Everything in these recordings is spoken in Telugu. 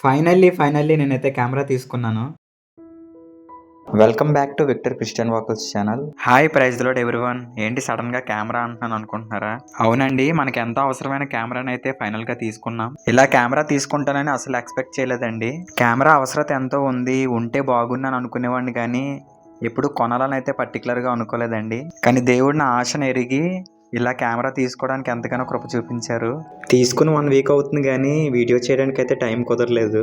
ఫైనల్లీ నేనైతే కెమెరా తీసుకున్నాను. Welcome back to Victor Christian vocals channel. Hi, praise the Lord everyone. ఏంటి సడన్గా కెమెరా అంటున్నాను అనుకుంటున్నారా? అవునండి, మనకి ఎంతో అవసరమైన కెమెరాని అయితే ఫైనల్గా తీసుకున్నాం. ఇలా కెమెరా తీసుకుంటానని అసలు ఎక్స్పెక్ట్ చేయలేదండి. కెమెరా అవసరత ఎంతో ఉంది, ఉంటే బాగున్నాను అనుకునేవాడిని కానీ ఎప్పుడు కొనాలని అయితే పర్టికులర్గా అనుకోలేదండి. కానీ దేవుడు నా ఆశను ఎరిగి ఇలా కెమెరా తీసుకోవడానికి ఎంతగానో కృప చూపించారు. తీసుకుని 1 వీక్ అవుతుంది కానీ వీడియో చేయడానికి అయితే టైం కుదరలేదు.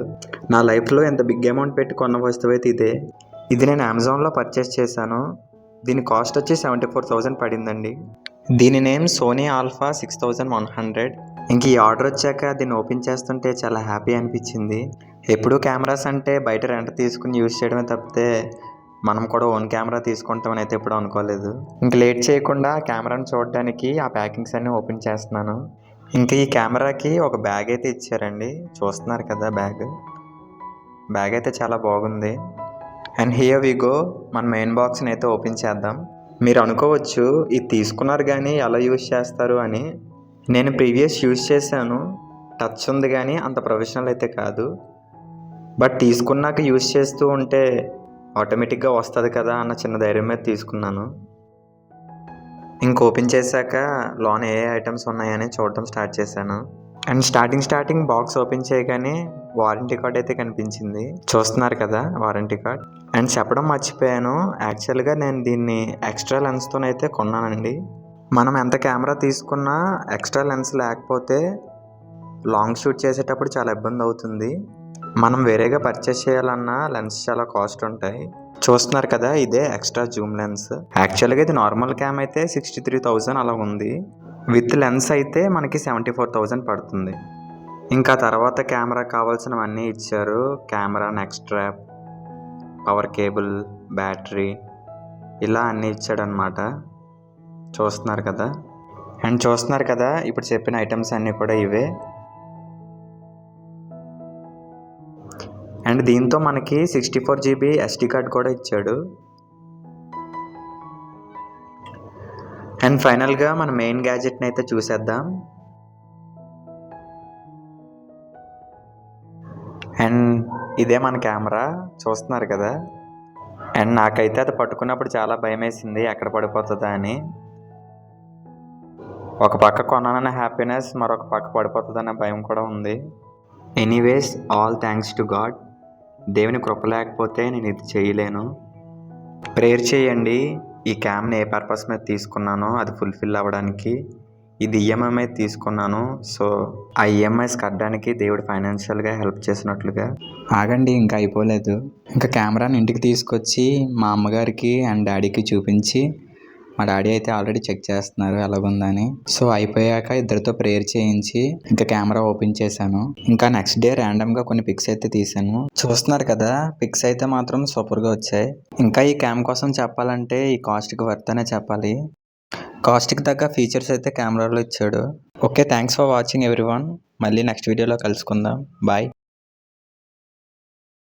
నా లైఫ్లో ఎంత బిగ్ అమౌంట్ పెట్టి కొన్న వస్తువు అయితే ఇదే. ఇది నేను అమెజాన్లో పర్చేస్ చేశాను. దీని కాస్ట్ వచ్చి 74,000 పడిందండి. దీని నేమ్ సోనీ ఆల్ఫా 6100. ఇంక ఈ ఆర్డర్ వచ్చాక దీన్ని ఓపెన్ చేస్తుంటే చాలా హ్యాపీ అనిపించింది. ఎప్పుడూ కెమెరాస్ అంటే బయట రెంట్ తీసుకుని యూజ్ చేయడమే తప్పితే మనం కూడా ఓన్ కెమెరా తీసుకుంటామని అయితే ఎప్పుడూ అనుకోలేదు. ఇంక లేట్ చేయకుండా కెమెరాను చూడడానికి ఆ ప్యాకింగ్స్ అన్నీ ఓపెన్ చేస్తున్నాను. ఇంకా ఈ కెమెరాకి ఒక బ్యాగ్ అయితే ఇచ్చారండి. చూస్తున్నారు కదా బ్యాగ్ అయితే చాలా బాగుంది. అండ్ హియర్ వి గో, మన మెయిన్ బాక్స్ని అయితే ఓపెన్ చేద్దాం. మీరు అనుకోవచ్చు ఇది తీసుకున్నారు కానీ ఎలా యూజ్ చేస్తారు అని. నేను ప్రీవియస్ యూజ్ చేశాను, టచ్ ఉంది కానీ అంత ప్రొఫెషనల్ అయితే కాదు. బట్ తీసుకున్నాక యూజ్ చేస్తూ ఉంటే ఆటోమేటిక్గా వస్తుంది కదా అన్న చిన్న ధైర్యం మీద తీసుకున్నాను. ఇంక ఓపెన్ చేశాక లోన ఏ ఐటమ్స్ ఉన్నాయని చూడటం స్టార్ట్ చేశాను. అండ్ స్టార్టింగ్ బాక్స్ ఓపెన్ చేయగానే వారంటీ కార్డ్ అయితే కనిపించింది. చూస్తున్నారు కదా వారంటీ కార్డ్. అండ్ చెప్పడం మర్చిపోయాను, యాక్చువల్గా నేను దీన్ని ఎక్స్ట్రా లెన్స్తోనైతే కొన్నానండి. మనం ఎంత కెమెరా తీసుకున్నా ఎక్స్ట్రా లెన్స్ లేకపోతే లాంగ్ షూట్ చేసేటప్పుడు చాలా ఇబ్బంది అవుతుంది. మనం వేరేగా పర్చేస్ చేయాలన్నా లెన్స్ చాలా కాస్ట్ ఉంటాయి. చూస్తున్నారు కదా, ఇదే ఎక్స్ట్రా జూమ్ లెన్స్. యాక్చువల్గా ఇది నార్మల్ క్యామ్ అయితే 63,000 అలా ఉంది. విత్ లెన్స్ అయితే మనకి 74,000 పడుతుంది. ఇంకా తర్వాత కెమెరా కావాల్సినవన్నీ ఇచ్చారు. Camera neck strap, power cable, battery, ఇలా అన్నీ ఇచ్చాడనమాట. చూస్తున్నారు కదా ఇప్పుడు చెప్పిన ఐటమ్స్ అన్నీ కూడా ఇవే. అండ్ దీంతో మనకి 64 GB SD కార్డ్ కూడా ఇచ్చాడు. అండ్ ఫైనల్గా మన మెయిన్ గ్యాజెట్ని అయితే చూసేద్దాం. అండ్ ఇదే మన కెమెరా, చూస్తున్నారు కదా. అండ్ నాకైతే అది పట్టుకున్నప్పుడు చాలా భయం వేసింది, ఎక్కడ పడిపోతుందా అని. ఒక పక్క కొన్నానన్న హ్యాపీనెస్, మరొక పక్క పడిపోతుందన్న భయం కూడా ఉంది. Anyways, all thanks to God. దేవుని కృప లేకపోతే నేను ఇది చేయలేను. ప్రేయర్ చేయండి. ఈ క్యామ్ని ఏ పర్పస్ మీద తీసుకున్నానో అది ఫుల్ఫిల్ అవ్వడానికి. ఇది ఈఎంఐ మీద తీసుకున్నాను. సో ఆ ఈఎంఐస్ కట్టడానికి దేవుడు ఫైనాన్షియల్గా హెల్ప్ చేసినట్లుగా. ఆగండి, ఇంకా అయిపోలేదు. ఇంకా కెమెరాని ఇంటికి తీసుకొచ్చి మా అమ్మగారికి అండ్ డాడీకి చూపించి, మా డాడీ అయితే ఆల్రెడీ చెక్ చేస్తున్నారు ఎలాగుందని. సో అయిపోయాక ఇద్దరితో ప్రేయర్ చేయించి ఇంకా కెమెరా ఓపెన్ చేశాను. ఇంకా నెక్స్ట్ డే ర్యాండమ్గా కొన్ని పిక్స్ అయితే తీసాను. చూస్తున్నారు కదా, పిక్స్ అయితే మాత్రం సూపర్గా వచ్చాయి. ఇంకా ఈ క్యామ్ కోసం చెప్పాలంటే ఈ కాస్ట్కి వర్త్ అనే చెప్పాలి. కాస్ట్కి తగ్గ ఫీచర్స్ అయితే కెమెరాలో ఇచ్చాడు. Okay, thanks for watching everyone. మళ్ళీ నెక్స్ట్ వీడియోలో కలుసుకుందాం. బాయ్.